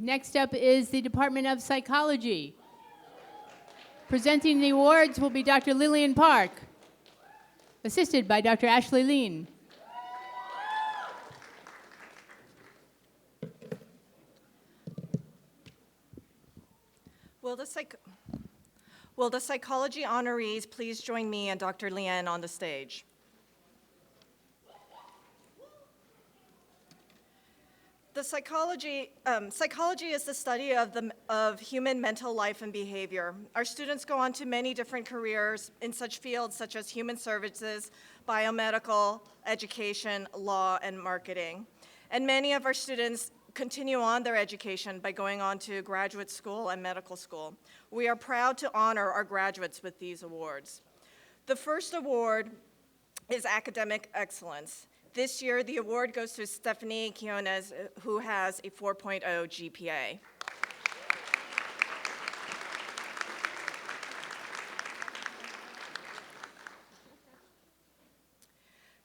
Next up is the Department of Psychology. Presenting the awards will be Dr. Lillian Park, assisted by Dr. Ashley Lean. Will the psychology honorees please join me and Dr. Leanne on the stage? The psychology is the study of human mental life and behavior. Our students go on to many different careers in such fields such as human services, biomedical, education, law, and marketing. And many of our students continue on their education by going on to graduate school and medical school. We are proud to honor our graduates with these awards. The first award is Academic Excellence. This year, the award goes to Stephanie Quinones, who has a 4.0 GPA.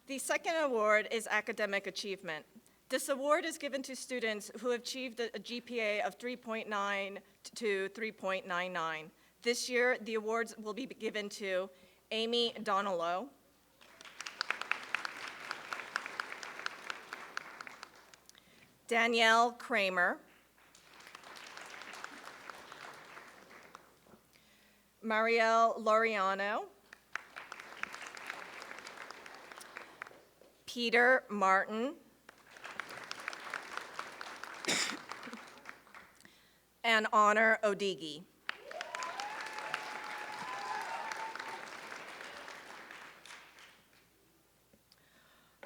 The second award is Academic Achievement. This award is given to students who have achieved a GPA of 3.9 to 3.99. This year, the awards will be given to Amy Donalow, Danielle Kramer, Marielle Laureano, Peter Martin, and Honor Odigi.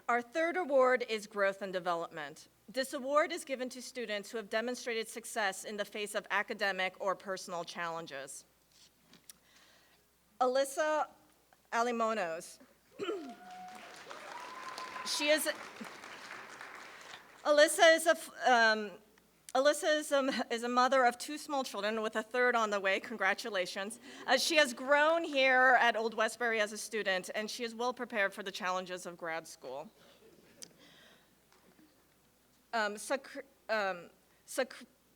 Our third award is Growth and Development. This award is given to students who have demonstrated success in the face of academic or personal challenges. Alyssa Alimonos. Alyssa is a mother of 2 small children with a third on the way. Congratulations. She has grown here at Old Westbury as a student, and she is well prepared for the challenges of grad school.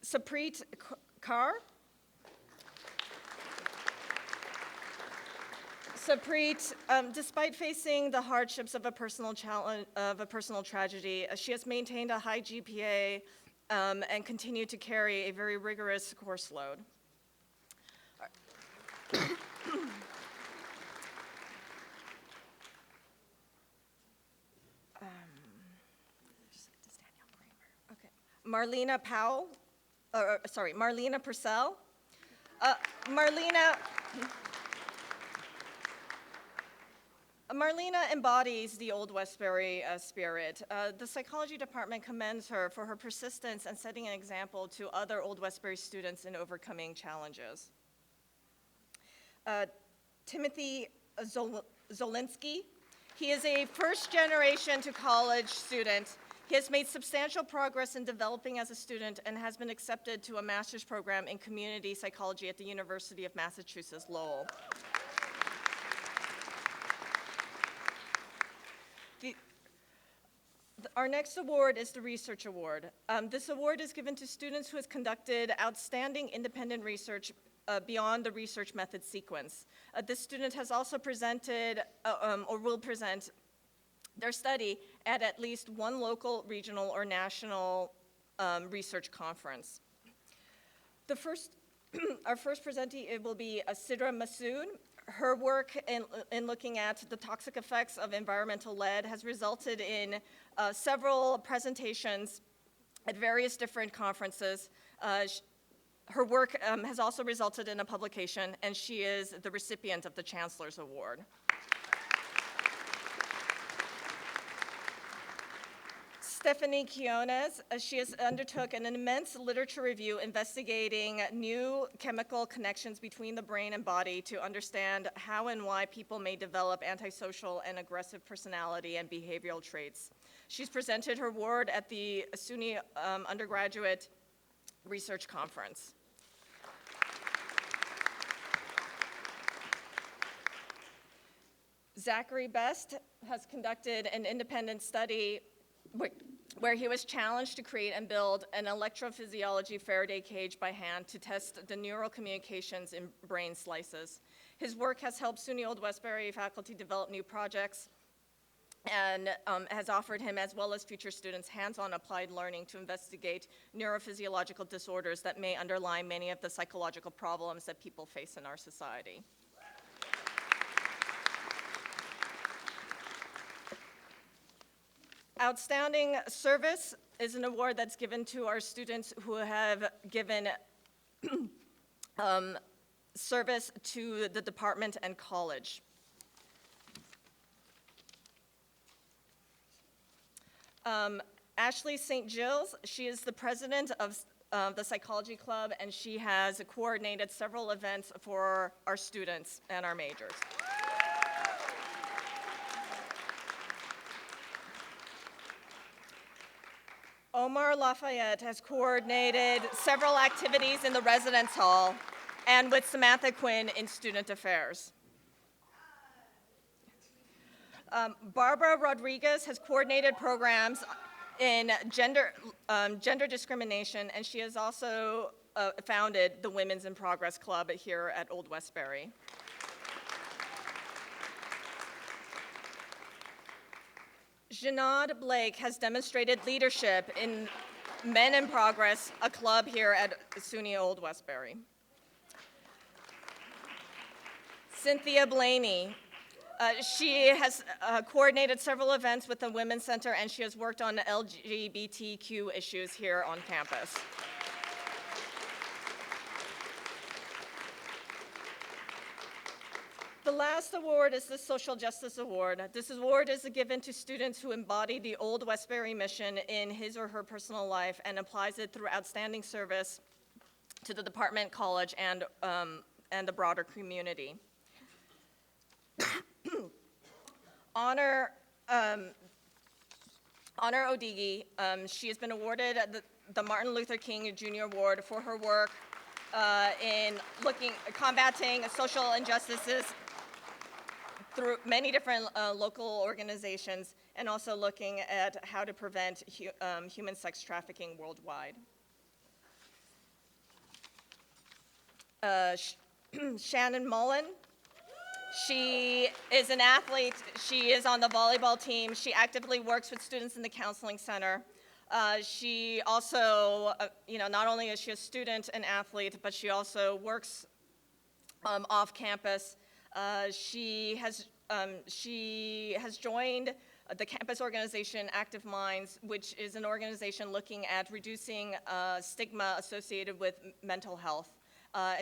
Sapreet Kaur. Sapreet, despite facing the hardships of a personal tragedy, she has maintained a high GPA and continued to carry a very rigorous course load. Marlena Purcell. Marlena embodies the Old Westbury spirit. The psychology department commends her for her persistence and setting an example to other Old Westbury students in overcoming challenges. Timothy Zolinsky. He is a first-generation to college student. He has made substantial progress in developing as a student and has been accepted to a master's program in community psychology at the University of Massachusetts Lowell. Our next award is the Research Award. This award is given to students who have conducted outstanding independent research beyond the research method sequence. This student has also presented or will present their study at least one local, regional, or national research conference. Our first presentee will be Sidra Masood. Her work in looking at the toxic effects of environmental lead has resulted in several presentations at various different conferences. Her work has also resulted in a publication, and she is the recipient of the Chancellor's Award. Stephanie Quinones, she has undertook an immense literature review investigating new chemical connections between the brain and body to understand how and why people may develop antisocial and aggressive personality and behavioral traits. She's presented her award at the SUNY Undergraduate Research Conference. Zachary Best has conducted an independent study. where he was challenged to create and build an electrophysiology Faraday cage by hand to test the neural communications in brain slices. His work has helped SUNY Old Westbury faculty develop new projects and has offered him, as well as future students, hands-on applied learning to investigate neurophysiological disorders that may underlie many of the psychological problems that people face in our society. Outstanding Service is an award that's given to our students who have given service to the department and college. Ashley St. Gilles, she is the president of the Psychology Club, and she has coordinated several events for our students and our majors. Omar Lafayette has coordinated several activities in the residence hall and with Samantha Quinn in student affairs. Barbara Rodriguez has coordinated programs in gender discrimination, and she has also founded the Women's in Progress Club here at Old Westbury. Jeanade Blake has demonstrated leadership in Men in Progress, a club here at SUNY Old Westbury. Cynthia Blaney, she has coordinated several events with the Women's Center, and she has worked on LGBTQ issues here on campus. The last award is the Social Justice Award. This award is given to students who embody the Old Westbury mission in his or her personal life and applies it through outstanding service to the department, college, and the broader community. Honor Odigi, she has been awarded the Martin Luther King Jr. Award for her work in combating social injustices through many different local organizations, and also looking at how to prevent human sex trafficking worldwide. Shannon Mullen, she is an athlete. She is on the volleyball team. She actively works with students in the counseling center. She also, not only is she a student and athlete, but she also works off campus. She has joined the campus organization Active Minds, which is an organization looking at reducing stigma associated with mental health.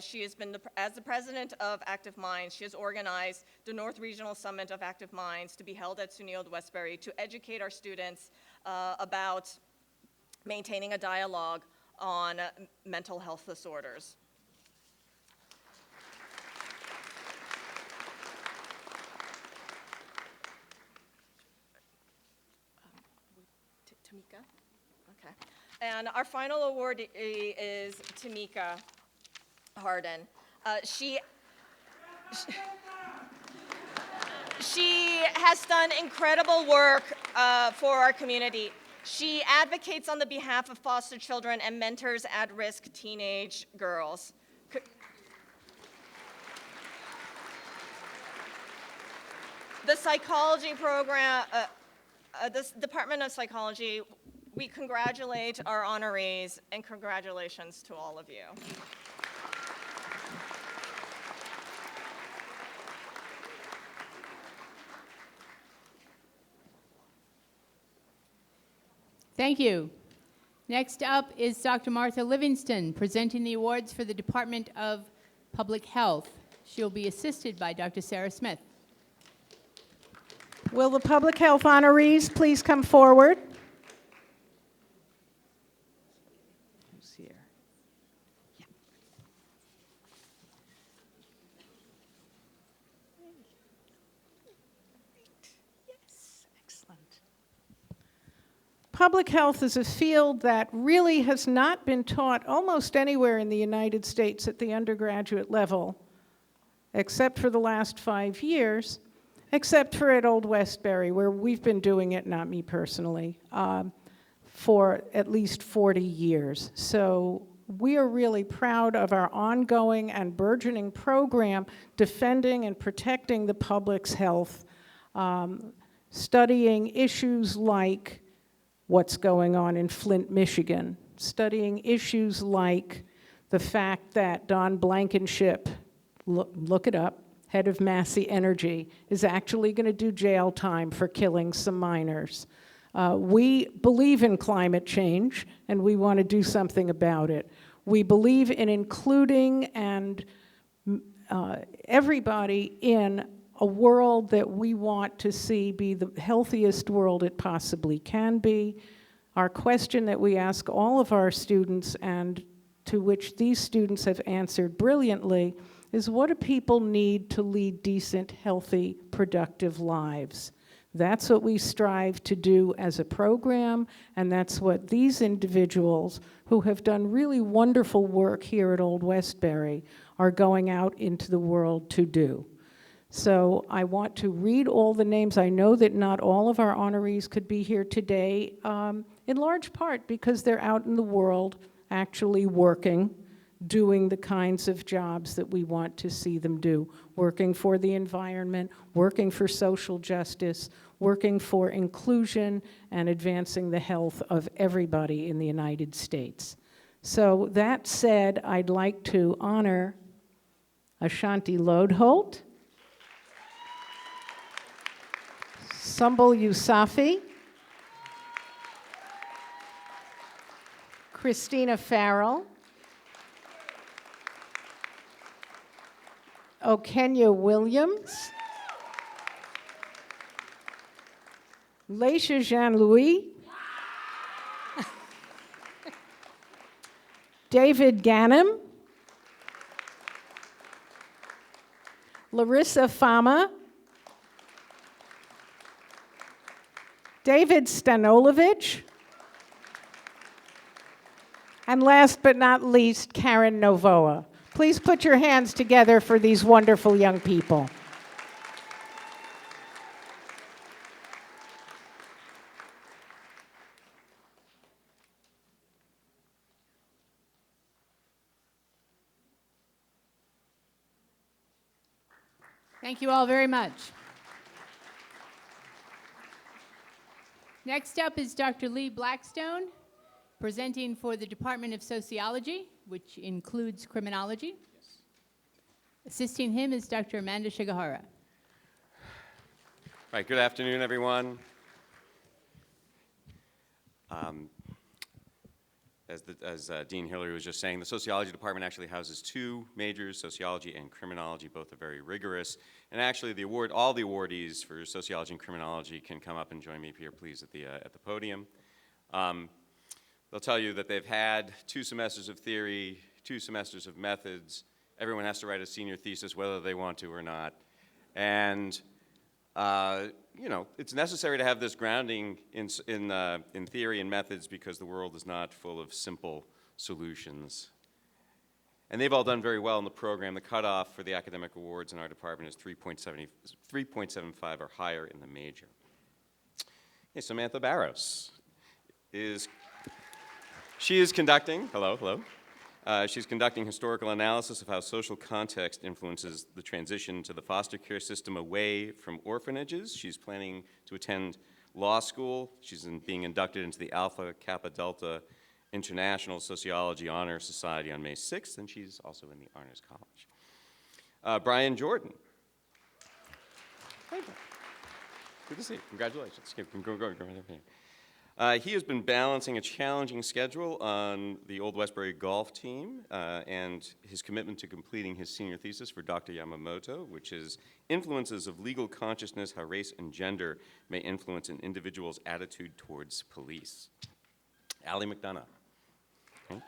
She has been, as the president of Active Minds, she has organized the North Regional Summit of Active Minds to be held at SUNY Old Westbury to educate our students about maintaining a dialogue on mental health disorders. Tamika? Okay. And our final awardee is Tamika Harden. She has done incredible work for our community. She advocates on the behalf of foster children and mentors at-risk teenage girls. The psychology program, the Department of Psychology, we congratulate our honorees, and congratulations to all of you. Thank you. Next up is Dr. Martha Livingston, presenting the awards for the Department of Public Health. She'll be assisted by Dr. Sarah Smith. Will the public health honorees please come forward? Who's here? Yeah. Yes, excellent. Public health is a field that really has not been taught almost anywhere in the United States at the undergraduate level, except for the last 5 years. Except for at Old Westbury, where we've been doing it, not me personally. for at least 40 years. So we are really proud of our ongoing and burgeoning program defending and protecting the public's health, studying issues like what's going on in Flint, Michigan, studying issues like the fact that Don Blankenship, look it up, head of Massey Energy, is actually going to do jail time for killing some miners. We believe in climate change, and we want to do something about it. We believe in including and everybody in a world that we want to see be the healthiest world it possibly can be. Our question that we ask all of our students, and to which these students have answered brilliantly, is what do people need to lead decent, healthy, productive lives? That's what we strive to do as a program, and that's what these individuals who have done really wonderful work here at Old Westbury are going out into the world to do. So I want to read all the names. I know that not all of our honorees could be here today, in large part because they're out in the world actually working, doing the kinds of jobs that we want to see them do, working for the environment, working for social justice, working for inclusion, and advancing the health of everybody in the United States. So that said, I'd like to honor Ashanti Lodholt, Sumbul Yusafi, Christina Farrell, Okenya Williams, Laisha Jean-Louis, David Ganem, Larissa Fama, David Stanolovich, and last but not least, Karen Novoa. Please put your hands together for these wonderful young people. Thank you all very much. Next up is Dr. Lee Blackstone, presenting for the Department of Sociology, which includes criminology. Yes. Assisting him is Dr. Amanda Shigahara. Right, good afternoon, everyone. As Dean Hillary was just saying, the sociology department actually houses two majors, sociology and criminology. Both are very rigorous. And actually, all the awardees for sociology and criminology can come up and join me here, please, at the podium. They'll tell you that they've had 2 semesters of theory, 2 semesters of methods. Everyone has to write a senior thesis whether they want to or not. And you know, it's necessary to have this grounding in theory and methods because the world is not full of simple solutions. And they've all done very well in the program. The cutoff for the academic awards in our department is 3.75 or higher in the major. Okay, Samantha Barros is conducting, hello. She's conducting historical analysis of how social context influences the transition to the foster care system away from orphanages. She's planning to attend law school. She's being inducted into the Alpha Kappa Delta International Sociology Honor Society on May 6th, and she's also in the Honors College. Brian Jordan. Hey, good to see you. Congratulations. He has been balancing a challenging schedule on the Old Westbury golf team and his commitment to completing his senior thesis for Dr. Yamamoto, which is Influences of Legal Consciousness, How Race and Gender May Influence an Individual's Attitude Towards Police. Allie McDonough. Okay.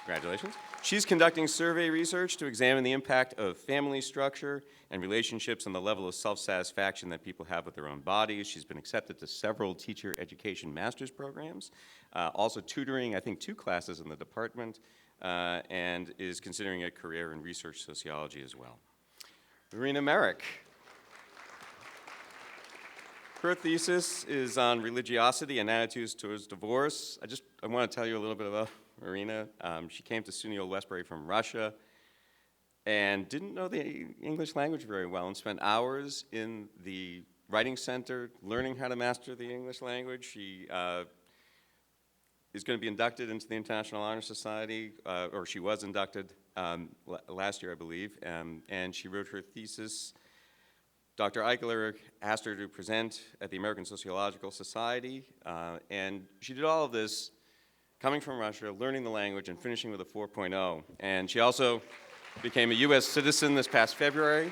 Congratulations. She's conducting survey research to examine the impact of family structure and relationships on the level of self-satisfaction that people have with their own bodies. She's been accepted to several teacher education master's programs, also tutoring, I think, 2 classes in the department, and is considering a career in research sociology as well. Marina Merrick. Her thesis is on religiosity and attitudes towards divorce. I want to tell you a little bit about Marina. She came to SUNY Westbury from Russia and didn't know the English language very well and spent hours in the writing center learning how to master the English language. She is going to be inducted into the International Honor Society, or she was inducted last year, I believe, and she wrote her thesis. Dr. Eichler asked her to present at the American Sociological Society, and she did all of this coming from Russia, learning the language, and finishing with a 4.0. And she also became a U.S. citizen this past February.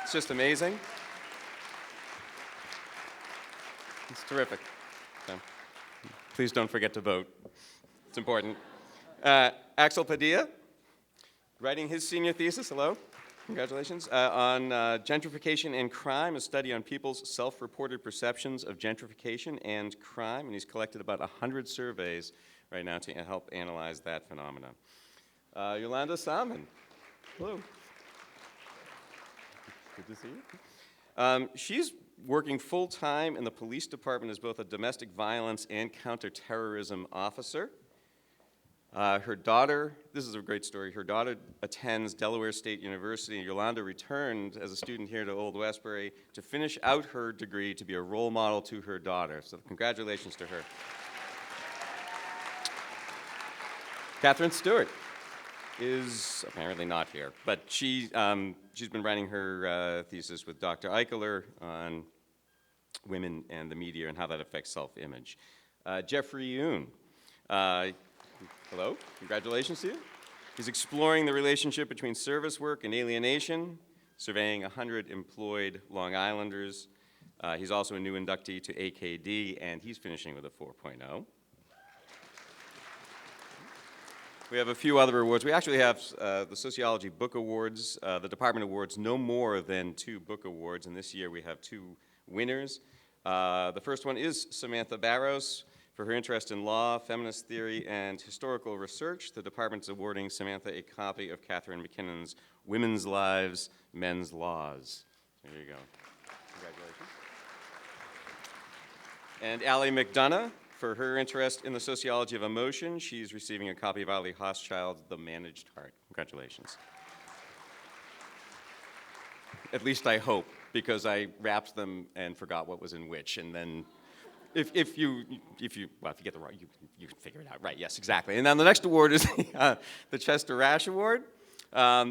It's just amazing. It's terrific. So, please don't forget to vote. It's important. Axel Padilla, writing his senior thesis, hello, congratulations, on gentrification and crime, a study on people's self-reported perceptions of gentrification and crime, and he's collected about 100 surveys right now to help analyze that phenomenon. Yolanda Salmon, hello. Good to see you. She's working full-time in the police department as both a domestic violence and counterterrorism officer. Her daughter, this is a great story, her daughter attends Delaware State University. Yolanda returned as a student here to Old Westbury to finish out her degree to be a role model to her daughter. So congratulations to her. Catherine Stewart is apparently not here, but she's been writing her thesis with Dr. Eichler on women and the media and how that affects self-image. Jeffrey Yoon, hello, congratulations to you. He's exploring the relationship between service work and alienation, surveying 100 employed Long Islanders. He's also a new inductee to AKD, and he's finishing with a 4.0. We have a few other awards. We actually have the Sociology Book Awards. The department awards no more than 2 book awards, and this year we have 2 winners. The first one is Samantha Barros for her interest in law, feminist theory, and historical research. The department's awarding Samantha a copy of Catherine McKinnon's Women's Lives, Men's Laws. There you go. Congratulations. And Allie McDonough, for her interest in the sociology of emotion, she's receiving a copy of Ali Hochschild's The Managed Heart. Congratulations. At least I hope, because I wrapped them and forgot what was in which, and then if you get the right, you can figure it out. Right, yes, exactly. And then the next award is the Chester Rash Award.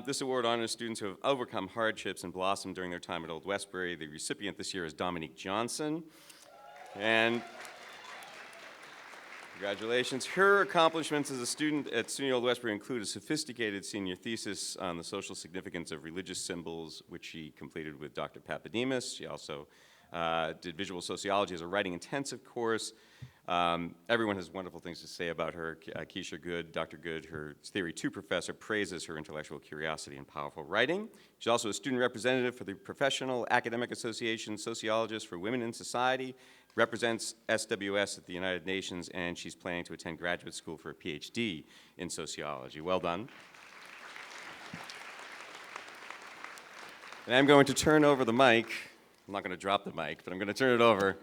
This award honors students who have overcome hardships and blossomed during their time at Old Westbury. The recipient this year is Dominique Johnson. And congratulations. Her accomplishments as a student at SUNY Old Westbury include a sophisticated senior thesis on the social significance of religious symbols, which she completed with Dr. Papademos. She also did visual sociology as a writing intensive course. Everyone has wonderful things to say about her. Keisha Good, Dr. Good, her Theory 2 professor, praises her intellectual curiosity and powerful writing. She's also a student representative for the Professional Academic Association Sociologists for Women in Society, represents SWS at the United Nations, and she's planning to attend graduate school for a PhD in sociology. Well done. And I'm going to turn over the mic. I'm not going to drop the mic, but I'm going to turn it over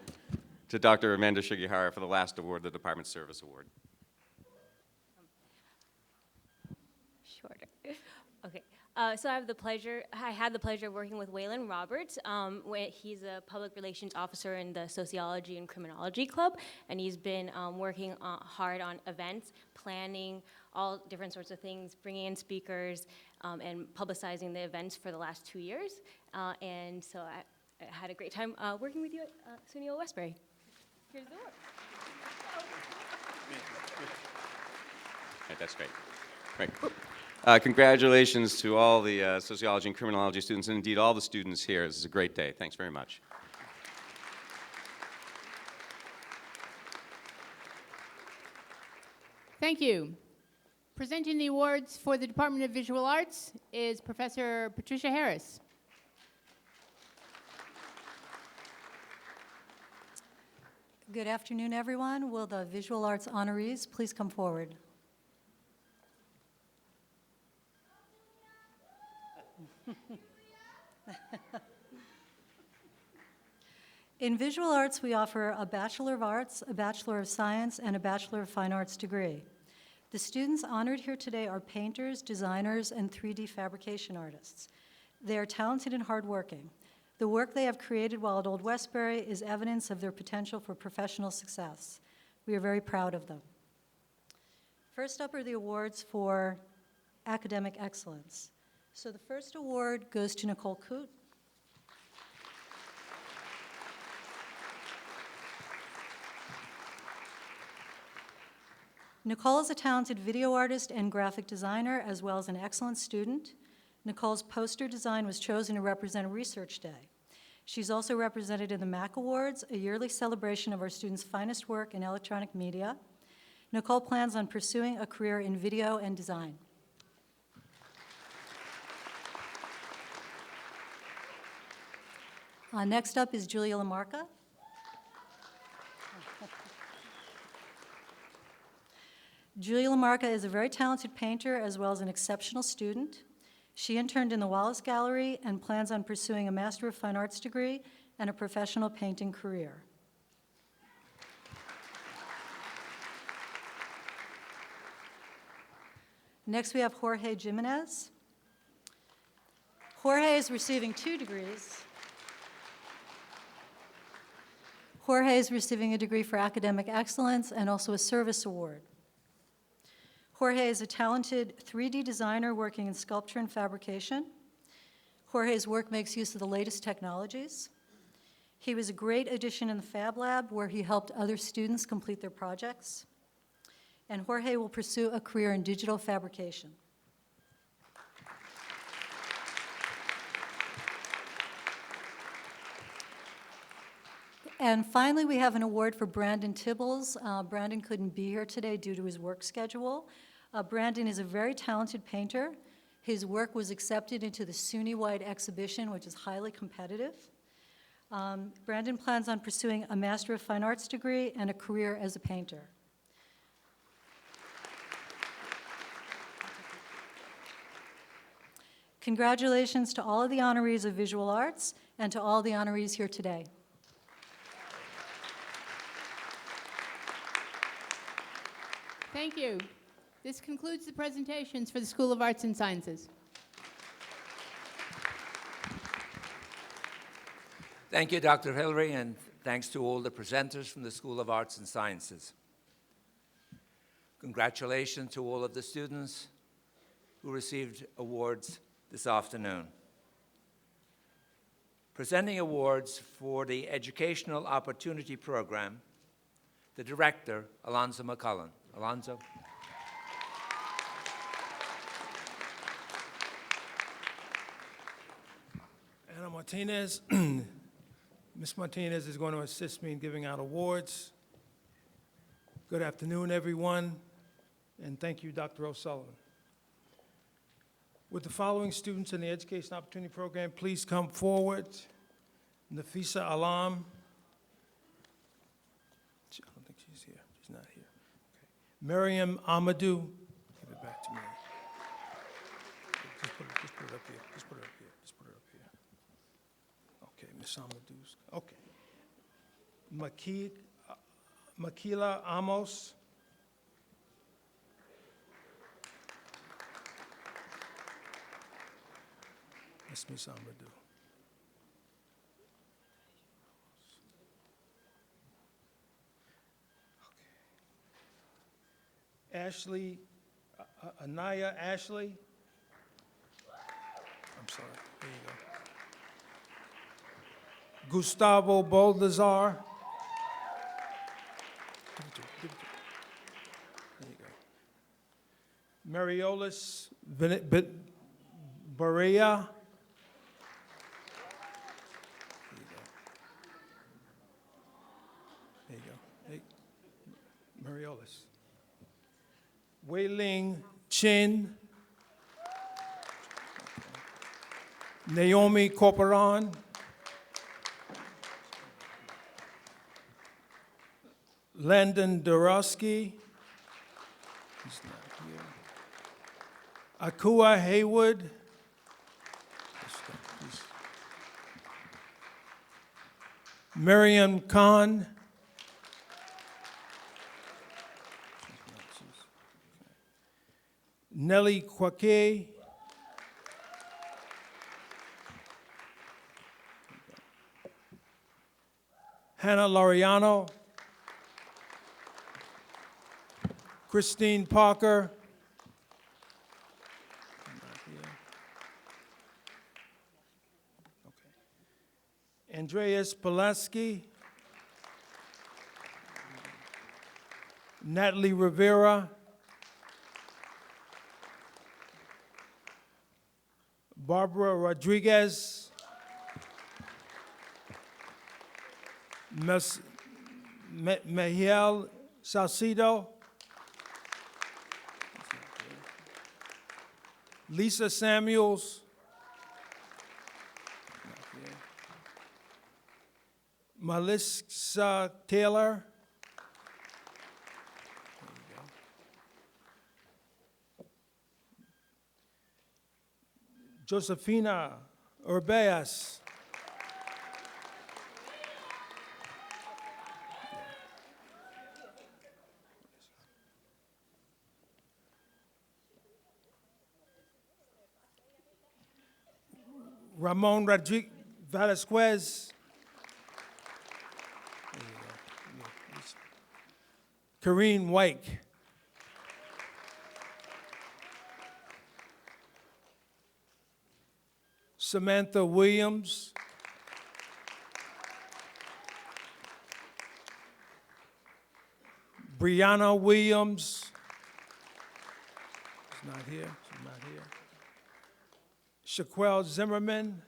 to Dr. Amanda Shigihara for the last award, the Department Service Award. Shorter. Okay. So I had the pleasure of working with Waylon Roberts. He's a public relations officer in the Sociology and Criminology Club, and he's been working hard on events, planning all different sorts of things, bringing in speakers, and publicizing the events for the last 2 years. And so I had a great time working with you at SUNY Westbury. Here's the award. Right, that's great. Right. Congratulations to all the sociology and criminology students, and indeed all the students here. This is a great day. Thanks very much. Thank you. Presenting the awards for the Department of Visual Arts is Professor Patricia Harris. Good afternoon, everyone. Will the visual arts honorees please come forward? In visual arts, we offer a Bachelor of Arts, a Bachelor of Science, and a Bachelor of Fine Arts degree. The students honored here today are painters, designers, and 3D fabrication artists. They are talented and hardworking. The work they have created while at Old Westbury is evidence of their potential for professional success. We are very proud of them. First up are the awards for academic excellence. So the first award goes to Nicole Coote. Nicole is a talented video artist and graphic designer, as well as an excellent student. Nicole's poster design was chosen to represent Research Day. She's also represented in the MAC Awards, a yearly celebration of our students' finest work in electronic media. Nicole plans on pursuing a career in video and design. Next up is Julia Lamarca. Julia Lamarca is a very talented painter as well as an exceptional student. She interned in the Wallace Gallery and plans on pursuing a Master of Fine Arts degree and a professional painting career. Next, we have Jorge Jimenez. Jorge is receiving 2 degrees. Jorge is receiving a degree for academic excellence and also a service award. Jorge is a talented 3D designer working in sculpture and fabrication. Jorge's work makes use of the latest technologies. He was a great addition in the Fab Lab, where he helped other students complete their projects. And Jorge will pursue a career in digital fabrication. And finally, we have an award for Brandon Tibbles. Brandon couldn't be here today due to his work schedule. Brandon is a very talented painter. His work was accepted into the SUNY-wide exhibition, which is highly competitive. Brandon plans on pursuing a Master of Fine Arts degree and a career as a painter. Congratulations to all of the honorees of visual arts and to all the honorees here today. Thank you. This concludes the presentations for the School of Arts and Sciences. Thank you, Dr. Hillary, and thanks to all the presenters from the School of Arts and Sciences. Congratulations to all of the students who received awards this afternoon. Presenting awards for the Educational Opportunity Program, the director, Alonzo McCullen. Alonzo. Anna Martinez. Ms. Martinez is going to assist me in giving out awards. Good afternoon, everyone, and thank you, Dr. O'Sullivan. With the following students in the Education Opportunity Program, please come forward. Nafisa Alam. I don't think she's here. She's not here. Okay. Miriam Amadou. Give it back to me. Just put it up here. Just put it up here. Just put it up here. Okay, Miss Amadou's. Okay. Makila Amos. That's Miss Amadou. Okay. Ashley, Anaya Ashley. I'm sorry. There you go. Gustavo Baldazar. Give it to him. There you go. Mariolis Barea. There you go. Hey, Mariolis. Wei Ling Chin. Naomi Corporan. Landon Dorosky. He's not here. Akua Haywood. Miriam Khan. Nelly Quake. Hannah Laureano. Christine Parker. Andreas Pulaski. Natalie Rivera. Barbara Rodriguez. Mahiel Salcido. Lisa Samuels. Melissa Taylor. Josefina Urbeas. Ramon Rodriguez Velasquez. Kareen White. Samantha Williams. Brianna Williams. She's not here. She's not here. Shaquelle Zimmerman.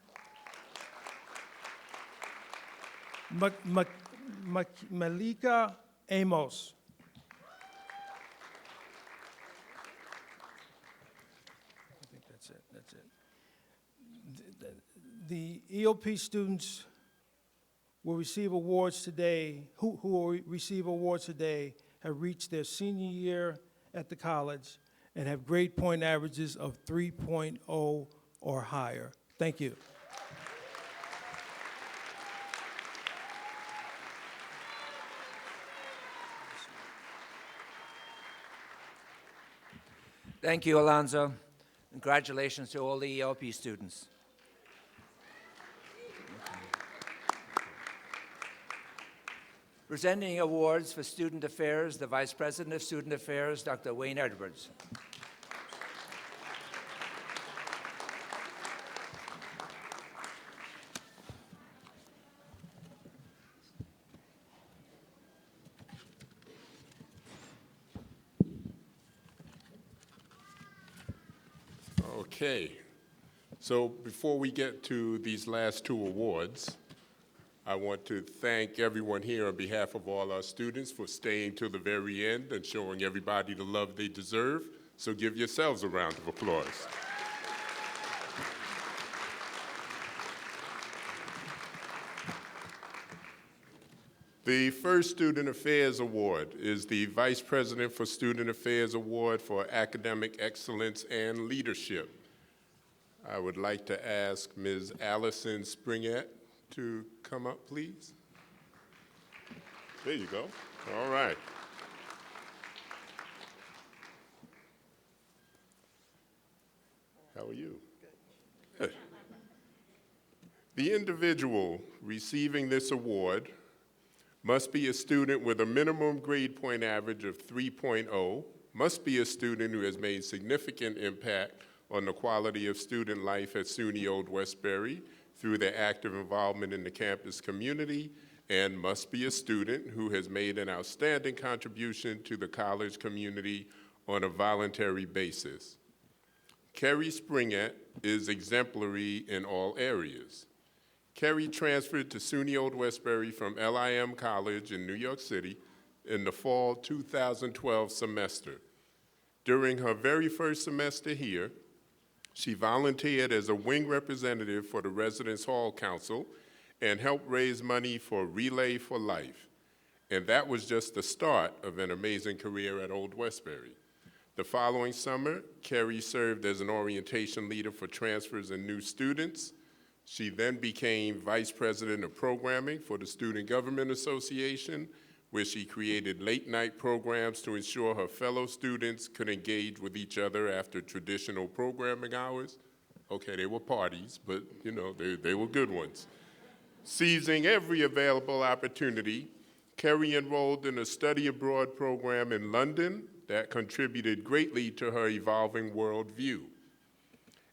Malika Amos. I think that's it. That's it. The EOP students will receive awards today, who will receive awards today, have reached their senior year at the college and have grade point averages of 3.0 or higher. Thank you. Thank you, Alonzo. Congratulations to all the ELP students. Presenting awards for Student Affairs, the Vice President of Student Affairs, Dr. Wayne Edwards. Okay, so before we get to these last two awards, I want to thank everyone here on behalf of all our students for staying to the very end and showing everybody the love they deserve. So give yourselves a round of applause. The first Student Affairs Award is the Vice President for Student Affairs Award for Academic Excellence and Leadership. I would like to ask Ms. Allison Springett to come up, please. There you go. All right. How are you? Good. The individual receiving this award must be a student with a minimum grade point average of 3.0, must be a student who has made significant impact on the quality of student life at SUNY Old Westbury through their active involvement in the campus community, and must be a student who has made an outstanding contribution to the college community on a voluntary basis. Kerry Springett is exemplary in all areas. Kerry transferred to SUNY Old Westbury from LIM College in New York City in the fall 2012 semester. During her very first semester here, she volunteered as a wing representative for the Residence Hall Council and helped raise money for Relay for Life. And that was just the start of an amazing career at Old Westbury. The following summer, Kerry served as an orientation leader for transfers and new students. She then became Vice President of Programming for the Student Government Association, where she created late-night programs to ensure her fellow students could engage with each other after traditional programming hours. Okay, they were parties, but you know, they were good ones. Seizing every available opportunity, Kerry enrolled in a study abroad program in London that contributed greatly to her evolving worldview.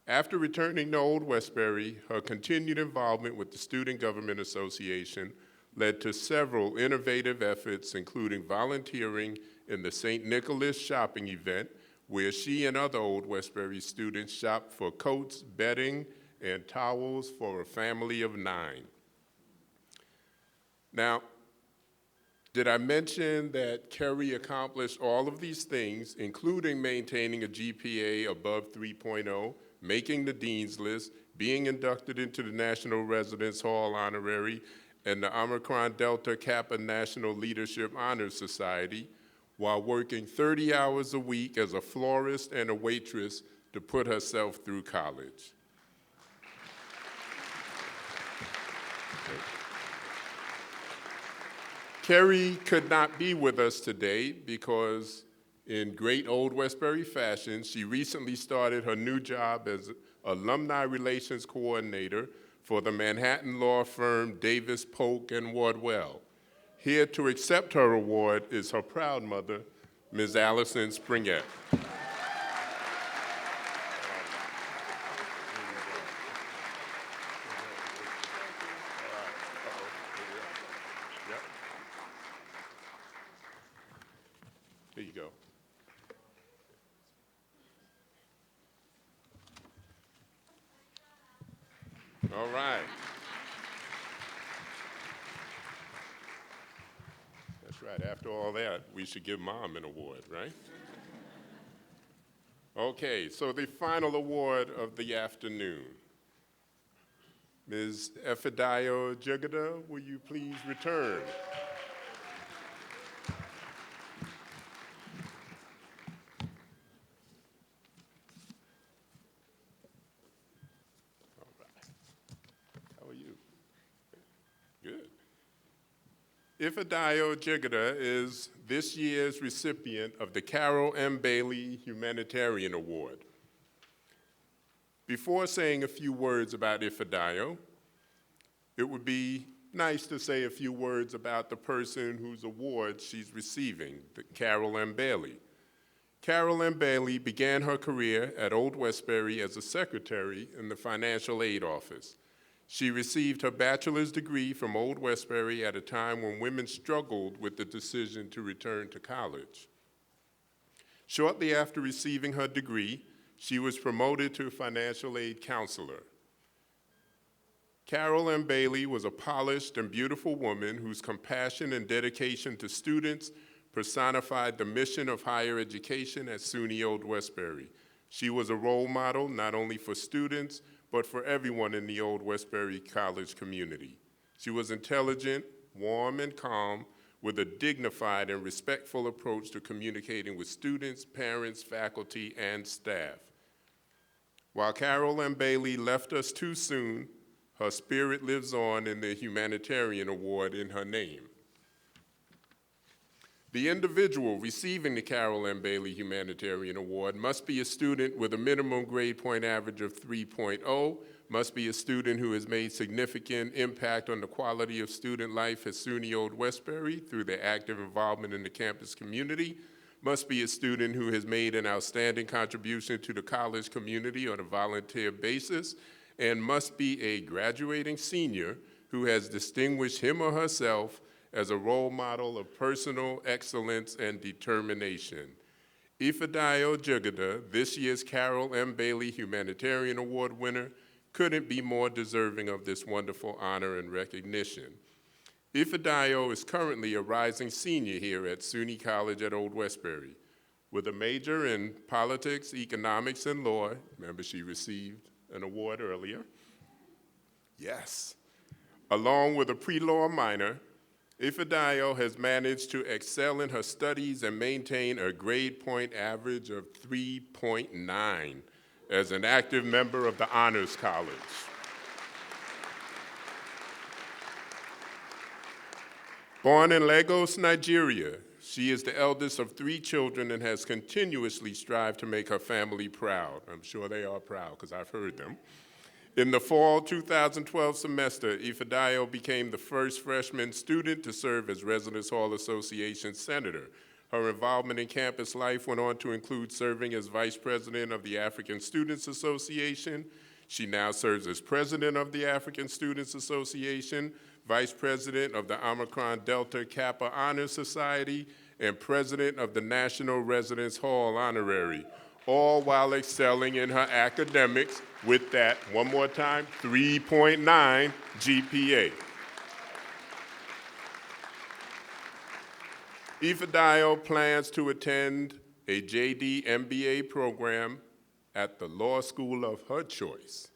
After returning to Old Westbury, her continued involvement with the Student Government Association led to several innovative efforts, including volunteering in the St. Nicholas shopping event, where she and other Old Westbury students shopped for coats, bedding, and towels for a family of 9. Now, did I mention that Kerry accomplished all of these things, including maintaining a GPA above 3.0, making the Dean's List, being inducted into the National Residence Hall Honorary, and the Omicron Delta Kappa National Leadership Honor Society, while working 30 hours a week as a florist and a waitress to put herself through college? Kerry could not be with us today because, in great Old Westbury fashion, she recently started her new job as Alumni Relations Coordinator for the Manhattan law firm Davis, Polk, and Wardwell. Here to accept her award is her proud mother, Ms. Allison Springett. Here you go. All right. That's right. After all that, we should give Mom an award, right? Okay, so the final award of the afternoon. Ms. Efidayo Jigada, will you please return? How are you? Good. Ifidayo Jigada is this year's recipient of the Carol M. Bailey Humanitarian Award. Before saying a few words about Ifidayo, it would be nice to say a few words about the person whose award she's receiving, Carol M. Bailey. Carol M. Bailey began her career at Old Westbury as a secretary in the Financial Aid Office. She received her bachelor's degree from Old Westbury at a time when women struggled with the decision to return to college. Shortly after receiving her degree, she was promoted to financial aid counselor. Carol M. Bailey was a polished and beautiful woman whose compassion and dedication to students personified the mission of higher education at SUNY Old Westbury. She was a role model not only for students, but for everyone in the Old Westbury College community. She was intelligent, warm, and calm, with a dignified and respectful approach to communicating with students, parents, faculty, and staff. While Carol M. Bailey left us too soon, her spirit lives on in the Humanitarian Award in her name. The individual receiving the Carol M. Bailey Humanitarian Award must be a student with a minimum grade point average of 3.0, must be a student who has made significant impact on the quality of student life at SUNY Old Westbury through their active involvement in the campus community, must be a student who has made an outstanding contribution to the college community on a volunteer basis, and must be a graduating senior who has distinguished him or herself as a role model of personal excellence and determination. Ifidayo Jigada, this year's Carol M. Bailey Humanitarian Award winner, couldn't be more deserving of this wonderful honor and recognition. Ifidayo is currently a rising senior here at SUNY College at Old Westbury. With a major in politics, economics, and law, remember she received an award earlier? Yes. Along with a pre-law minor, Ifidayo has managed to excel in her studies and maintain a grade point average of 3.9 as an active member of the Honors College. Born in Lagos, Nigeria, she is the eldest of 3 children and has continuously strived to make her family proud. I'm sure they are proud because I've heard them. In the fall 2012 semester, Ifedayo became the first freshman student to serve as Residence Hall Association Senator. Her involvement in campus life went on to include serving as Vice President of the African Students Association. She now serves as President of the African Students Association, Vice President of the Omicron Delta Kappa Honor Society, and President of the National Residence Hall Honorary, all while excelling in her academics with that, one more time, 3.9 GPA. Ifedayo plans to attend a JD MBA program at the law school of her choice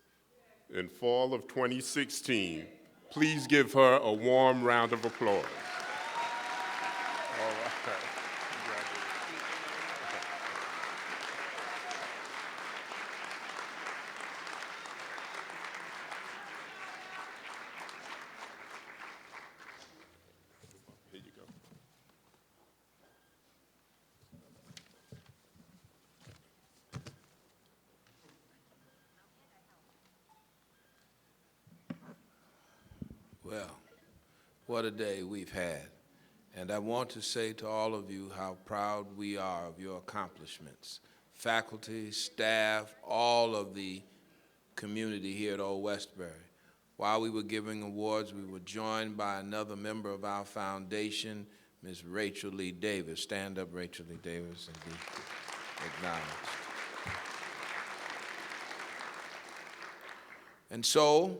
in fall of 2016. Please give her a warm round of applause. All right. Here you go. Well, what a day we've had. And I want to say to all of you how proud we are of your accomplishments. Faculty, staff, all of the community here at Old Westbury. While we were giving awards, we were joined by another member of our foundation, Ms. Rachel Lee Davis. Stand up, Rachel Lee Davis, and be acknowledged. And so,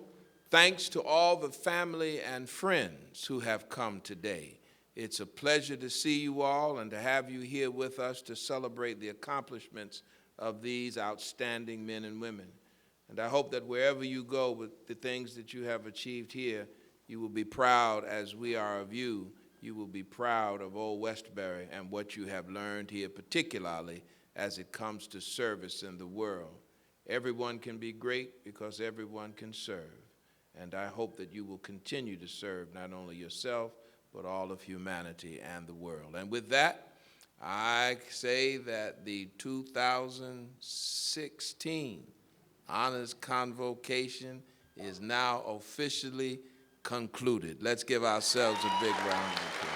thanks to all the family and friends who have come today. It's a pleasure to see you all and to have you here with us to celebrate the accomplishments of these outstanding men and women. And I hope that wherever you go with the things that you have achieved here, you will be proud as we are of you. You will be proud of Old Westbury and what you have learned here, particularly as it comes to service in the world. Everyone can be great because everyone can serve. And I hope that you will continue to serve not only yourself, but all of humanity and the world. And with that, I say that the 2016 Honors Convocation is now officially concluded. Let's give ourselves a big round of applause.